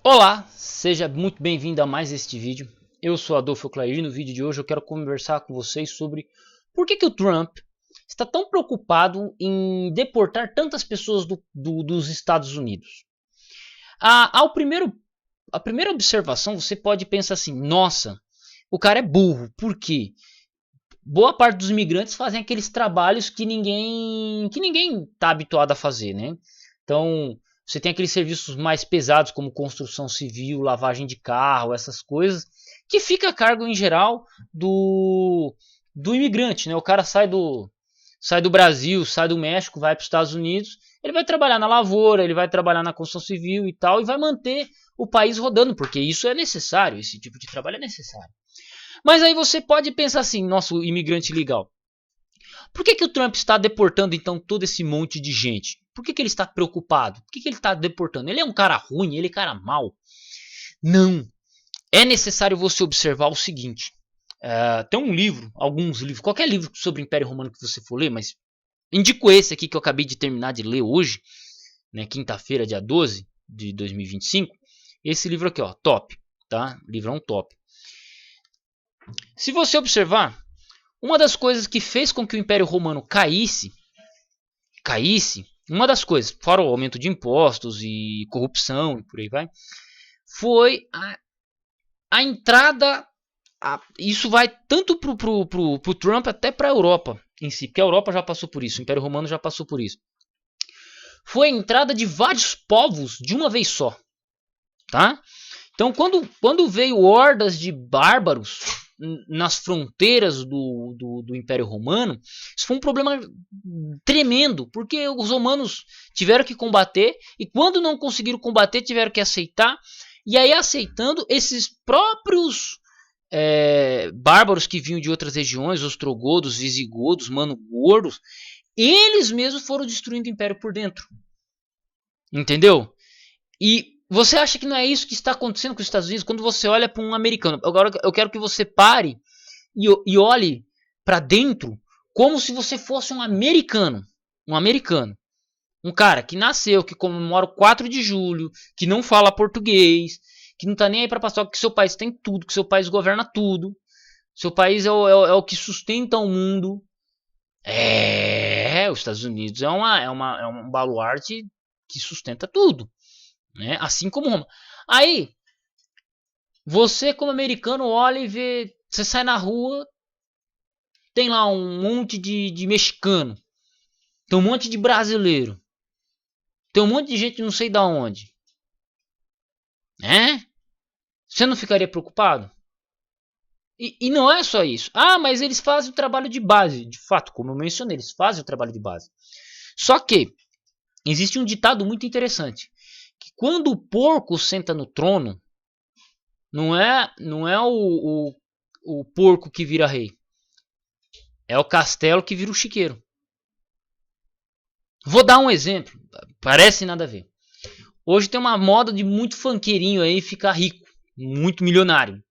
Olá, seja muito bem-vindo a mais este vídeo. Eu sou Adolfo Clair e no vídeo de hoje eu quero conversar com vocês sobre por que o Trump está tão preocupado em deportar tantas pessoas dos Estados Unidos. A primeira observação você pode pensar assim, nossa, o cara é burro, por quê? Boa parte dos imigrantes fazem aqueles trabalhos que ninguém está habituado a fazer, né? Então, você tem aqueles serviços mais pesados como construção civil, lavagem de carro, essas coisas, que fica a cargo em geral do imigrante, né? O cara sai do Brasil, sai do México, vai para os Estados Unidos, ele vai trabalhar na lavoura, ele vai trabalhar na construção civil e tal, e vai manter o país rodando, porque isso é necessário, esse tipo de trabalho é necessário. Mas aí você pode pensar assim, nosso imigrante legal, por que o Trump está deportando então todo esse monte de gente? Por que ele está preocupado? Por que ele está deportando? Ele é um cara ruim? Ele é cara mau? Não. É necessário você observar o seguinte. Tem um livro, alguns livros, qualquer livro sobre o Império Romano que você for ler, mas indico esse aqui que eu acabei de terminar de ler hoje, né, quinta-feira, dia 12 de 2025. Esse livro aqui, ó, top, tá? Livrão top. Se você observar, uma das coisas que fez com que o Império Romano caísse, uma das coisas, fora o aumento de impostos e corrupção e por aí vai, foi a entrada. Isso vai tanto pro Trump até para a Europa em si, porque a Europa já passou por isso, o Império Romano já passou por isso. Foi a entrada de vários povos de uma vez só, tá? Então, quando veio hordas de bárbaros nas fronteiras do Império Romano, isso foi um problema tremendo, porque os romanos tiveram que combater, e quando não conseguiram combater, tiveram que aceitar, e aí aceitando, esses próprios bárbaros que vinham de outras regiões, ostrogodos, visigodos, manogordos, eles mesmos foram destruindo o império por dentro. Entendeu? E você acha que não é isso que está acontecendo com os Estados Unidos? Quando você olha para um americano, agora eu quero que você pare e olhe para dentro como se você fosse um americano. Um americano. Um cara que nasceu, que comemora o 4 de julho, que não fala português, que não está nem aí para passar, que seu país tem tudo, que seu país governa tudo. Seu país é o que sustenta o mundo. Os Estados Unidos é um baluarte que sustenta tudo. Né? Assim como Roma. Aí, você como americano olha e vê, você sai na rua, tem lá um monte de mexicano, tem um monte de brasileiro, tem um monte de gente não sei da onde. Né? Você não ficaria preocupado? E não é só isso. Mas eles fazem o trabalho de base. De fato, como eu mencionei, eles fazem o trabalho de base. Só que existe um ditado muito interessante. Que quando o porco senta no trono, não é o porco que vira rei. É o castelo que vira o chiqueiro. Vou dar um exemplo. Parece nada a ver. Hoje tem uma moda de muito funkeirinho aí ficar rico. Muito milionário.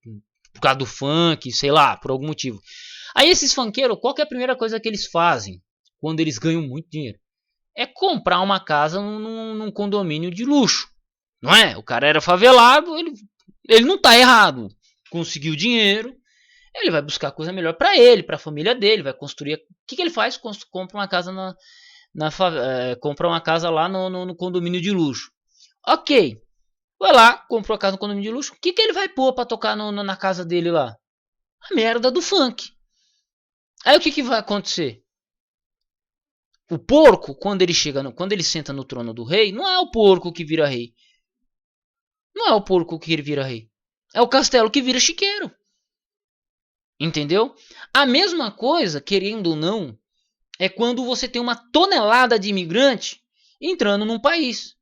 Por causa do funk, sei lá, por algum motivo. Aí esses funkeiros, qual que é a primeira coisa que eles fazem quando eles ganham muito dinheiro? É comprar uma casa num condomínio de luxo. Não é? O cara era favelado, ele não tá errado. Conseguiu dinheiro, ele vai buscar coisa melhor para ele, para a família dele, vai construir. O que ele faz? Compra uma casa compra uma casa lá no condomínio de luxo. Ok. Vai lá, comprou a casa no condomínio de luxo. O que ele vai pôr para tocar na casa dele lá? A merda do funk. Aí o que vai acontecer? O porco, quando ele senta no trono do rei, não é o porco que vira rei. Não é o porco que vira rei. É o castelo que vira chiqueiro. Entendeu? A mesma coisa, querendo ou não, é quando você tem uma tonelada de imigrante entrando num país.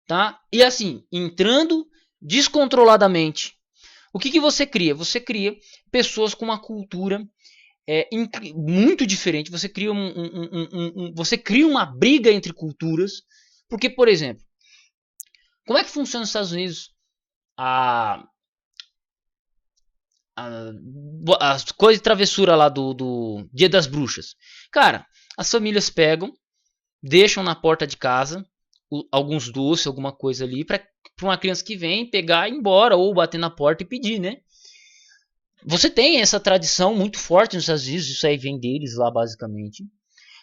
Tá? E assim, entrando descontroladamente. O que você cria? Você cria pessoas com uma cultura muito diferente. Você cria uma briga entre culturas. Porque, por exemplo, como é que funciona nos Estados Unidos as coisas de travessura lá do Dia das Bruxas? Cara, as famílias pegam, deixam na porta de casa alguns doces, alguma coisa ali, para para uma criança que vem pegar e ir embora, ou bater na porta e pedir, né? Você tem essa tradição muito forte nos Estados Unidos, isso aí vem deles lá basicamente.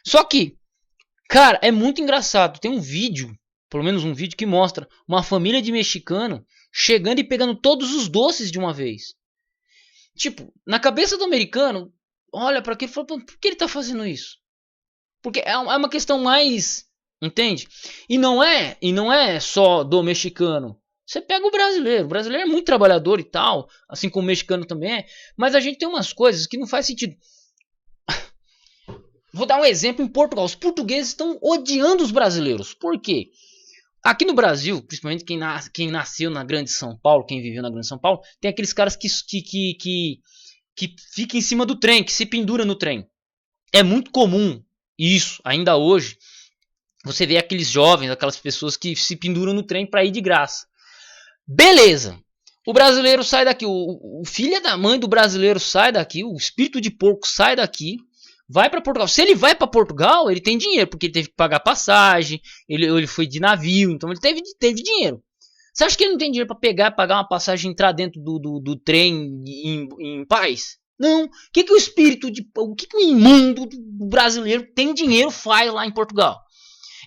Só que, cara, é muito engraçado. Tem um vídeo, pelo menos um vídeo que mostra uma família de mexicano chegando e pegando todos os doces de uma vez. Tipo, na cabeça do americano, olha para aquilo e fala, por que ele tá fazendo isso? Porque é uma questão mais, entende? E não é só do mexicano. Você pega o brasileiro é muito trabalhador e tal, assim como o mexicano também é, mas a gente tem umas coisas que não faz sentido. Vou dar um exemplo em Portugal. Os portugueses estão odiando os brasileiros. Por quê? Aqui no Brasil, principalmente quem nasceu na grande São Paulo, quem viveu na grande São Paulo, tem aqueles caras que ficam em cima do trem, que se pendura no trem. É muito comum isso, ainda hoje, você vê aqueles jovens, aquelas pessoas que se penduram no trem para ir de graça. Beleza. O brasileiro sai daqui, o filho da mãe do brasileiro sai daqui, o espírito de porco sai daqui, vai para Portugal. Se ele vai para Portugal, ele tem dinheiro, porque ele teve que pagar passagem, ele foi de navio, então ele teve dinheiro. Você acha que ele não tem dinheiro para pegar, pagar uma passagem e entrar dentro do trem em paz? Não. O espírito o que o imundo brasileiro tem dinheiro faz lá em Portugal?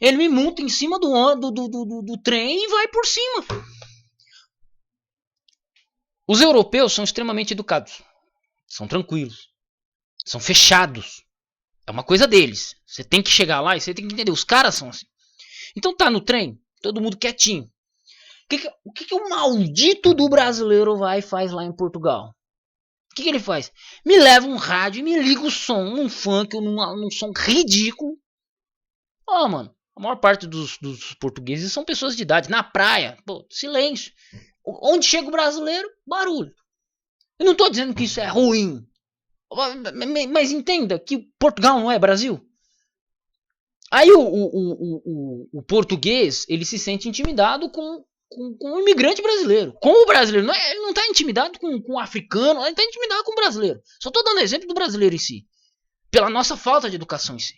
Ele me monta em cima do trem e vai por cima. Os europeus são extremamente educados, são tranquilos, são fechados. É uma coisa deles. Você tem que chegar lá e você tem que entender. Os caras são assim. Então tá no trem, todo mundo quietinho. O que o maldito do brasileiro vai e faz lá em Portugal? O que ele faz? Me leva um rádio e me liga o som, num funk, num som ridículo. Ó, mano, a maior parte dos portugueses são pessoas de idade. Na praia, pô, silêncio. Onde chega o brasileiro, barulho. Eu não estou dizendo que isso é ruim. Mas entenda que Portugal não é Brasil. Aí o português, ele se sente intimidado com o imigrante brasileiro. Com o brasileiro. Ele não está intimidado com o africano, ele está intimidado com o brasileiro. Só estou dando exemplo do brasileiro em si. Pela nossa falta de educação em si.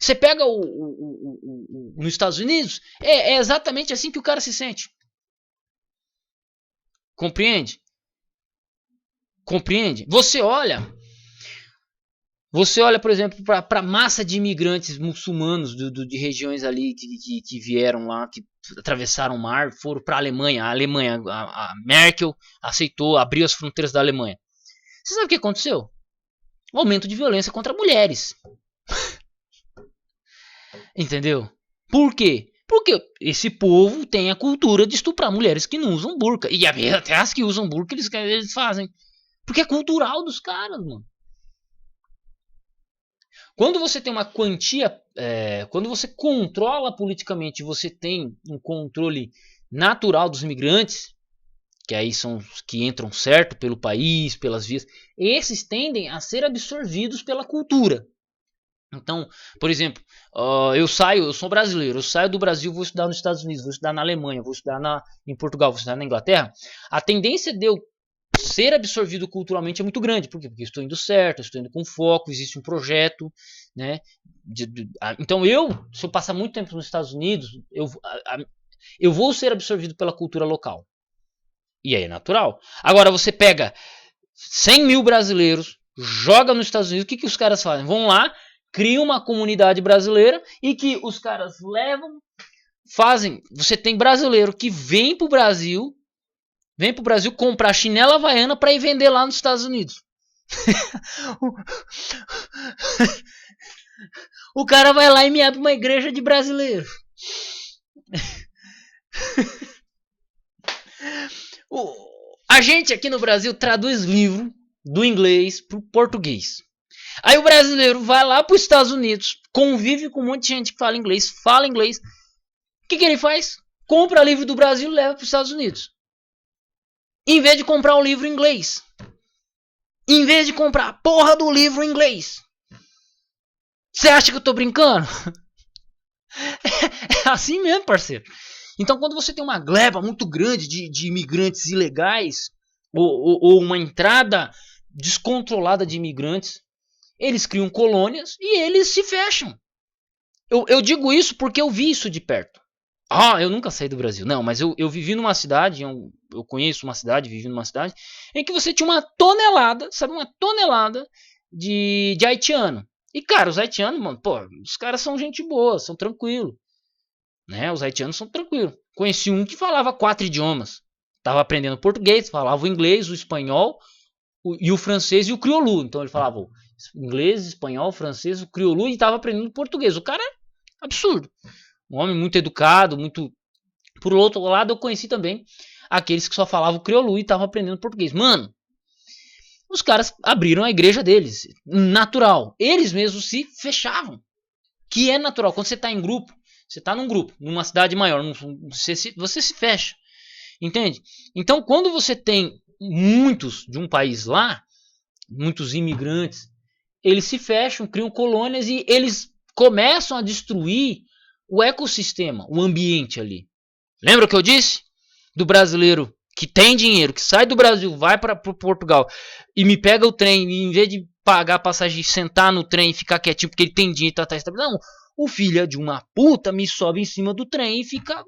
Você pega nos Estados Unidos, é exatamente assim que o cara se sente. Compreende? Compreende? Você olha, por exemplo, para a massa de imigrantes muçulmanos de regiões ali que vieram lá, que atravessaram o mar, foram para a Alemanha. A Merkel aceitou, abriu as fronteiras da Alemanha. Você sabe o que aconteceu? O aumento de violência contra mulheres. Entendeu? Por quê? Porque esse povo tem a cultura de estuprar mulheres que não usam burca. E até as que usam burca eles fazem. Porque é cultural dos caras, mano. Quando você tem uma quantia, quando você controla politicamente, você tem um controle natural dos imigrantes, que aí são os que entram certo pelo país, pelas vias, esses tendem a ser absorvidos pela cultura. Então, por exemplo, eu sou brasileiro, eu saio do Brasil, vou estudar nos Estados Unidos, vou estudar na Alemanha, vou estudar em Portugal, vou estudar na Inglaterra. A tendência de eu ser absorvido culturalmente é muito grande. Por quê? Porque eu estou indo certo, eu estou indo com foco, existe um projeto, né? Então se eu passar muito tempo nos Estados Unidos, eu vou ser absorvido pela cultura local. E aí é natural. Agora você pega 100 mil brasileiros, joga nos Estados Unidos, o que os caras fazem? Vão lá, criam uma comunidade brasileira e que os caras fazem. Você tem brasileiro que vem pro Brasil comprar chinela havaiana para ir vender lá nos Estados Unidos. O cara vai lá e me abre uma igreja de brasileiro. A gente aqui no Brasil traduz livro do inglês pro português. Aí o brasileiro vai lá para os Estados Unidos, convive com um monte de gente que fala inglês. O que ele faz? Compra livro do Brasil e leva para os Estados Unidos. Em vez de comprar o livro em inglês. Em vez de comprar a porra do livro em inglês. Você acha que eu tô brincando? É assim mesmo, parceiro. Então, quando você tem uma gleba muito grande de imigrantes ilegais, ou uma entrada descontrolada de imigrantes, eles criam colônias e eles se fecham. Eu digo isso porque eu vi isso de perto. Eu nunca saí do Brasil. Não, mas eu vivi numa cidade, eu conheço uma cidade, vivi numa cidade, em que você tinha uma tonelada, sabe, uma tonelada de haitiano. E, cara, os haitianos, mano, pô, os caras são gente boa, são tranquilos. Né? Os haitianos são tranquilos. Conheci um que falava 4 idiomas. Tava aprendendo português, falava o inglês, o espanhol, e o francês e o crioulo. Então ele falava o inglês, espanhol, francês, o crioulo e tava aprendendo português. O cara é absurdo. Um homem muito educado, muito... Por outro lado, eu conheci também aqueles que só falavam crioulo e estavam aprendendo português. Mano, os caras abriram a igreja deles. Natural. Eles mesmos se fechavam. Que é natural. Quando você está em grupo, você está num grupo, numa cidade maior, você se fecha. Entende? Então, quando você tem muitos de um país lá, muitos imigrantes, eles se fecham, criam colônias e eles começam a destruir o ecossistema, o ambiente ali. Lembra o que eu disse? Do brasileiro que tem dinheiro, que sai do Brasil, vai para Portugal e me pega o trem e em vez de pagar a passagem, sentar no trem e ficar quietinho porque ele tem dinheiro e tá estável. Não, o filho de uma puta me sobe em cima do trem e fica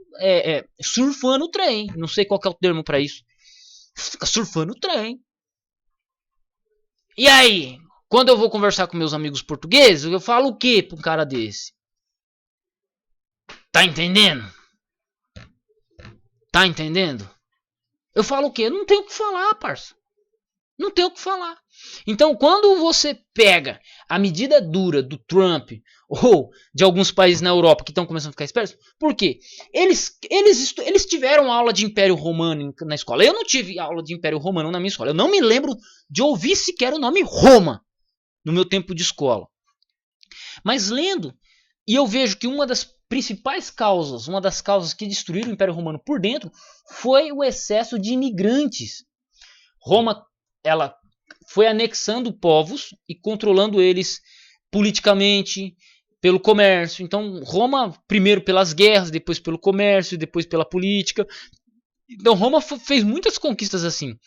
surfando o trem. Não sei qual que é o termo para isso. Fica surfando o trem. E aí, quando eu vou conversar com meus amigos portugueses, eu falo o que pra um cara desse? Tá entendendo? Tá entendendo? Eu falo o quê? Não tenho o que falar, parça. Não tem o que falar. Então, quando você pega a medida dura do Trump ou de alguns países na Europa que estão começando a ficar espertos, por quê? Eles tiveram aula de Império Romano na escola. Eu não tive aula de Império Romano na minha escola. Eu não me lembro de ouvir sequer o nome Roma no meu tempo de escola. Mas lendo, e eu vejo que uma das principais causas, uma das causas que destruíram o Império Romano por dentro, foi o excesso de imigrantes. Roma, ela foi anexando povos e controlando eles politicamente, pelo comércio. Então, Roma, primeiro pelas guerras, depois pelo comércio, depois pela política. Então, Roma fez muitas conquistas assim.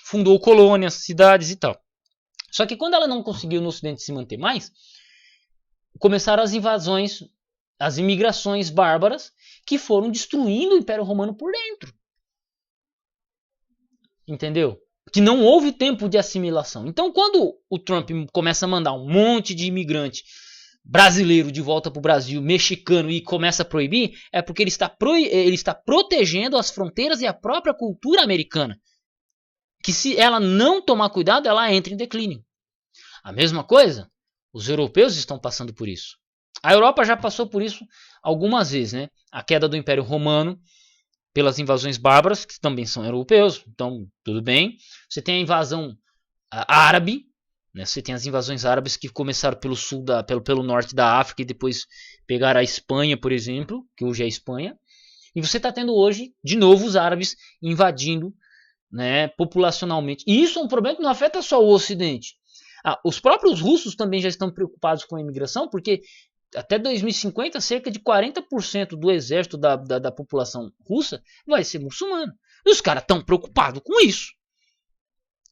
Fundou colônias, cidades e tal. Só que quando ela não conseguiu no Ocidente se manter mais, começaram as invasões, as imigrações bárbaras, que foram destruindo o Império Romano por dentro. Entendeu? Que não houve tempo de assimilação. Então, quando o Trump começa a mandar um monte de imigrante brasileiro de volta para o Brasil, mexicano, e começa a proibir, é porque ele está protegendo as fronteiras e a própria cultura americana. Que se ela não tomar cuidado, ela entra em declínio. A mesma coisa, os europeus estão passando por isso. A Europa já passou por isso algumas vezes, né? A queda do Império Romano, pelas invasões bárbaras, que também são europeus, então tudo bem. Você tem a invasão árabe, né? Você tem as invasões árabes que começaram pelo sul, pelo norte da África e depois pegaram a Espanha, por exemplo, que hoje é a Espanha. E você está tendo hoje, de novo, os árabes invadindo, né, populacionalmente. E isso é um problema que não afeta só o Ocidente. Os próprios russos também já estão preocupados com a imigração, porque até 2050, cerca de 40% do exército da população russa vai ser muçulmano. E os caras estão preocupados com isso.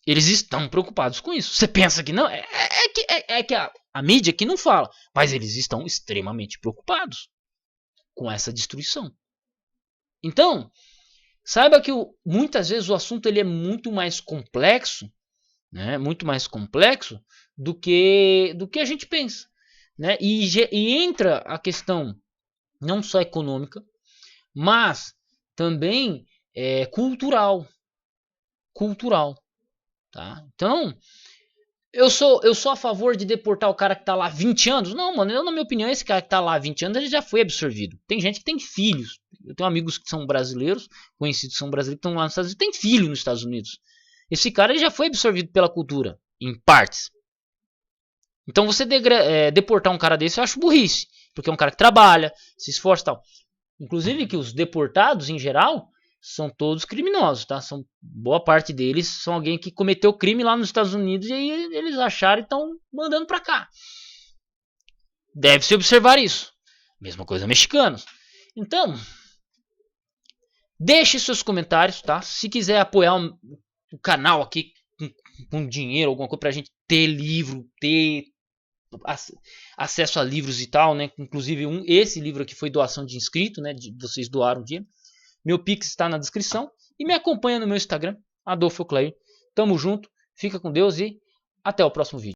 Eles estão preocupados com isso. Você pensa que não? É que a mídia que não fala. Mas eles estão extremamente preocupados com essa destruição. Então, saiba que muitas vezes o assunto ele é muito mais complexo, né? Muito mais complexo do que a gente pensa. Né? E entra a questão não só econômica, mas também cultural. Tá? Então, eu sou a favor de deportar o cara que tá lá 20 anos? Não, mano, na minha opinião, esse cara que tá lá 20 anos, ele já foi absorvido. Tem gente que tem filhos. Eu tenho amigos que são brasileiros, conhecidos que são brasileiros, que estão lá nos Estados Unidos, tem filho nos Estados Unidos. Esse cara ele já foi absorvido pela cultura, em partes. Então você deportar um cara desse eu acho burrice. Porque é um cara que trabalha, se esforça e tal. Inclusive que os deportados, em geral, são todos criminosos, tá? Boa parte deles são alguém que cometeu crime lá nos Estados Unidos e aí eles acharam e estão mandando pra cá. Deve-se observar isso. Mesma coisa mexicanos. Então, deixe seus comentários, tá? Se quiser apoiar o canal aqui com dinheiro, alguma coisa pra gente ter livro, ter acesso a livros e tal, né? Inclusive esse livro aqui foi doação de inscrito, né? Vocês doaram dinheiro. Meu Pix está na descrição. E me acompanha no meu Instagram, Adolfo Clair. Tamo junto, fica com Deus e até o próximo vídeo.